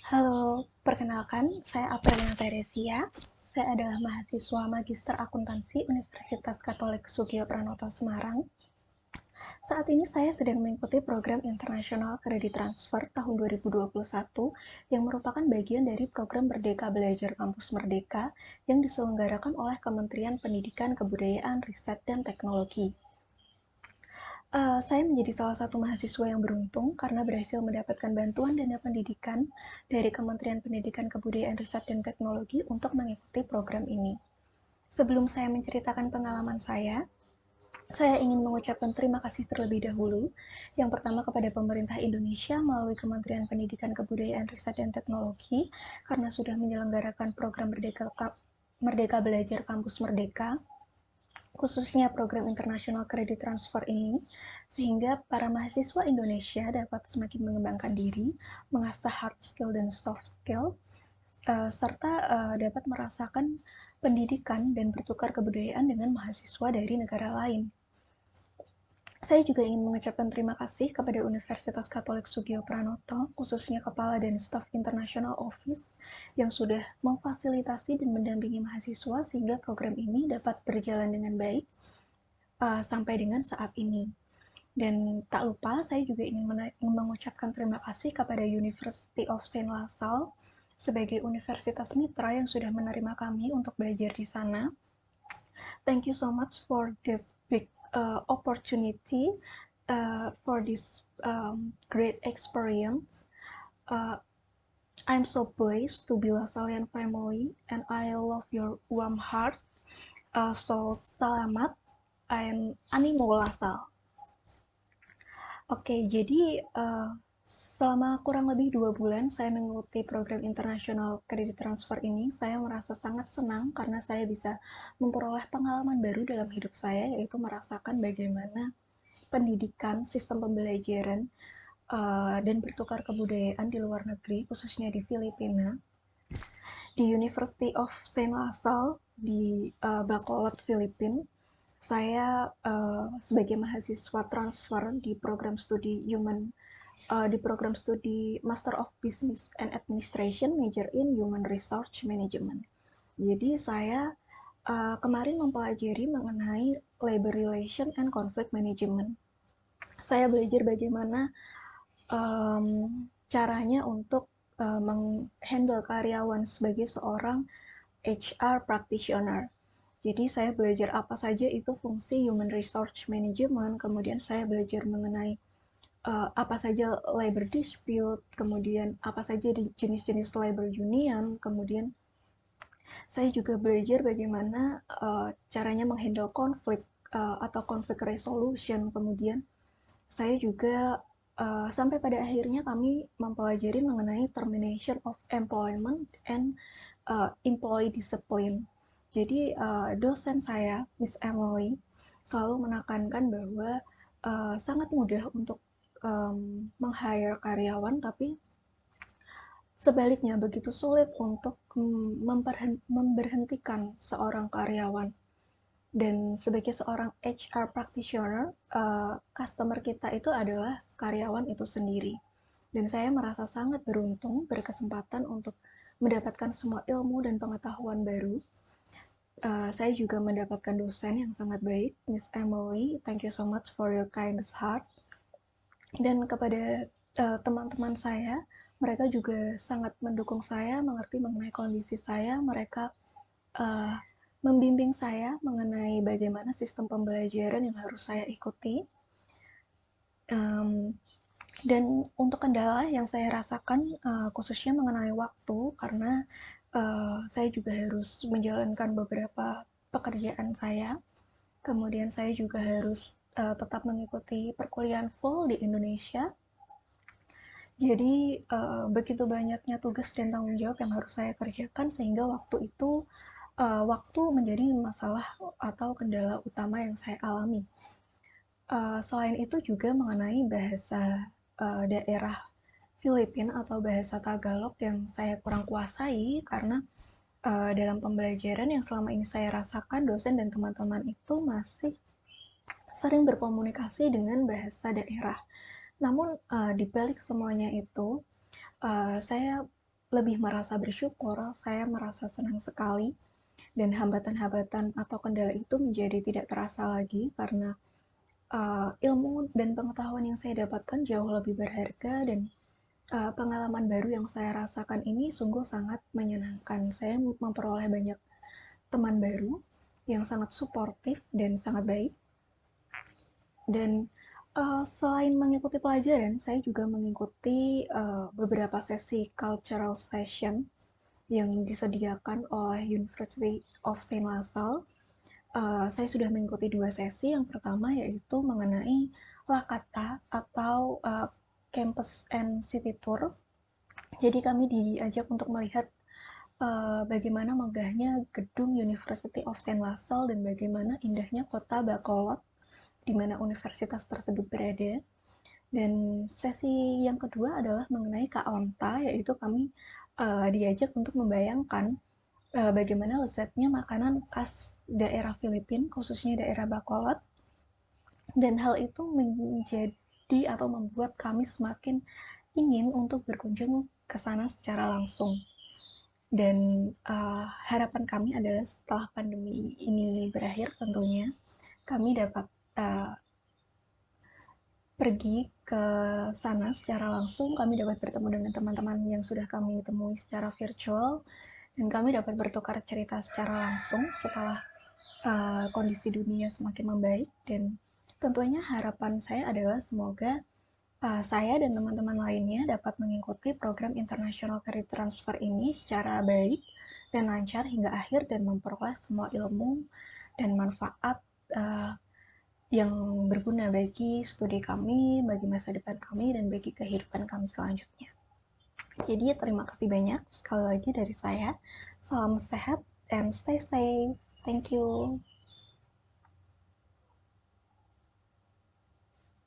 Halo, perkenalkan, saya Aprilia Teresia. Saya adalah mahasiswa Magister Akuntansi Universitas Katolik Sugio Pranoto Semarang. Saat ini saya sedang mengikuti program International Credit Transfer tahun 2021 yang merupakan bagian dari program Merdeka Belajar Kampus Merdeka yang diselenggarakan oleh Kementerian Pendidikan, Kebudayaan, Riset, dan Teknologi. Saya menjadi salah satu mahasiswa yang beruntung karena berhasil mendapatkan bantuan dana pendidikan dari Kementerian Pendidikan, Kebudayaan, Riset, dan Teknologi untuk mengikuti program ini. Sebelum saya menceritakan pengalaman saya ingin mengucapkan terima kasih terlebih dahulu. Yang pertama kepada pemerintah Indonesia melalui Kementerian Pendidikan, Kebudayaan, Riset, dan Teknologi karena sudah menyelenggarakan program Merdeka Belajar Kampus Merdeka, khususnya program International Credit Transfer ini, sehingga para mahasiswa Indonesia dapat semakin mengembangkan diri, mengasah hard skill dan soft skill, serta dapat merasakan pendidikan dan bertukar kebudayaan dengan mahasiswa dari negara lain. Saya juga ingin mengucapkan terima kasih kepada Universitas Katolik Sugio Pranoto, khususnya Kepala dan Staf International Office, yang sudah memfasilitasi dan mendampingi mahasiswa sehingga program ini dapat berjalan dengan baik sampai dengan saat ini. Dan tak lupa, saya juga ingin mengucapkan terima kasih kepada University of Saint LaSalle sebagai universitas mitra yang sudah menerima kami untuk belajar di sana. Thank you so much for this big opportunity, for this great experience. I'm so blessed to be LaSallian family, and I love your warm heart. So selamat, and animo LaSalle. Oke, jadi selama kurang lebih 2 bulan saya mengikuti program International Credit Transfer ini, saya merasa sangat senang karena saya bisa memperoleh pengalaman baru dalam hidup saya, yaitu merasakan bagaimana pendidikan, sistem pembelajaran, dan bertukar kebudayaan di luar negeri, khususnya di Filipina, di University of Saint LaSalle di Bacolod, Filipina. Saya sebagai mahasiswa transfer di program studi Master of Business and Administration, major in Human Resource Management. Jadi saya kemarin mempelajari mengenai labor relation and conflict management. Saya belajar bagaimana caranya untuk menghandle karyawan sebagai seorang HR practitioner. Jadi saya belajar apa saja itu fungsi Human Resource Management, kemudian saya belajar mengenai apa saja labor dispute, kemudian apa saja jenis-jenis labor union, kemudian saya juga belajar bagaimana caranya menghandle konflik atau conflict resolution, kemudian saya juga sampai pada akhirnya kami mempelajari mengenai termination of employment and employee discipline. Jadi dosen saya, Miss Emily, selalu menekankan bahwa sangat mudah untuk meng-hire karyawan, tapi sebaliknya begitu sulit untuk memberhentikan seorang karyawan. Dan sebagai seorang HR practitioner, customer kita itu adalah karyawan itu sendiri. Dan saya merasa sangat beruntung berkesempatan untuk mendapatkan semua ilmu dan pengetahuan baru. Saya juga mendapatkan dosen yang sangat baik, Miss Emily. Thank you so much for your kindest heart. Dan kepada teman-teman saya, mereka juga sangat mendukung saya, mengerti mengenai kondisi saya. Mereka membimbing saya mengenai bagaimana sistem pembelajaran yang harus saya ikuti. Dan untuk kendala yang saya rasakan khususnya mengenai waktu, karena saya juga harus menjalankan beberapa pekerjaan saya. Kemudian saya juga harus tetap mengikuti perkuliahan full di Indonesia. Jadi begitu banyaknya tugas dan tanggung jawab yang harus saya kerjakan sehingga waktu menjadi masalah atau kendala utama yang saya alami. Selain itu juga mengenai bahasa daerah Filipina atau bahasa Tagalog yang saya kurang kuasai karena dalam pembelajaran yang selama ini saya rasakan, dosen dan teman-teman itu masih sering berkomunikasi dengan bahasa daerah. Namun di balik semuanya itu, saya lebih merasa bersyukur, saya merasa senang sekali, dan hambatan-hambatan atau kendala itu menjadi tidak terasa lagi karena ilmu dan pengetahuan yang saya dapatkan jauh lebih berharga, dan pengalaman baru yang saya rasakan ini sungguh sangat menyenangkan. Saya memperoleh banyak teman baru yang sangat suportif dan sangat baik. Dan selain mengikuti pelajaran, saya juga mengikuti beberapa sesi cultural session yang disediakan oleh University of Saint LaSalle. Saya sudah mengikuti 2 sesi. Yang pertama yaitu mengenai Lakata atau Campus and City Tour. Jadi kami diajak untuk melihat bagaimana megahnya gedung University of Saint LaSalle dan bagaimana indahnya kota Bacolod di mana universitas tersebut berada. Dan sesi yang kedua adalah mengenai Kaonta, yaitu kami diajak untuk membayangkan bagaimana lezatnya makanan khas daerah Filipina, khususnya daerah Bacolod, dan hal itu menjadi atau membuat kami semakin ingin untuk berkunjung ke sana secara langsung. Dan harapan kami adalah setelah pandemi ini berakhir tentunya, kami dapat pergi ke sana secara langsung, kami dapat bertemu dengan teman-teman yang sudah kami temui secara virtual, dan kami dapat bertukar cerita secara langsung setelah kondisi dunia semakin membaik. Dan tentunya harapan saya adalah semoga saya dan teman-teman lainnya dapat mengikuti program International Career Transfer ini secara baik dan lancar hingga akhir dan memperoleh semua ilmu dan manfaat yang berguna bagi studi kami, bagi masa depan kami, dan bagi kehidupan kami selanjutnya. Jadi terima kasih banyak sekali lagi dari saya. Salam sehat and stay safe. Thank you.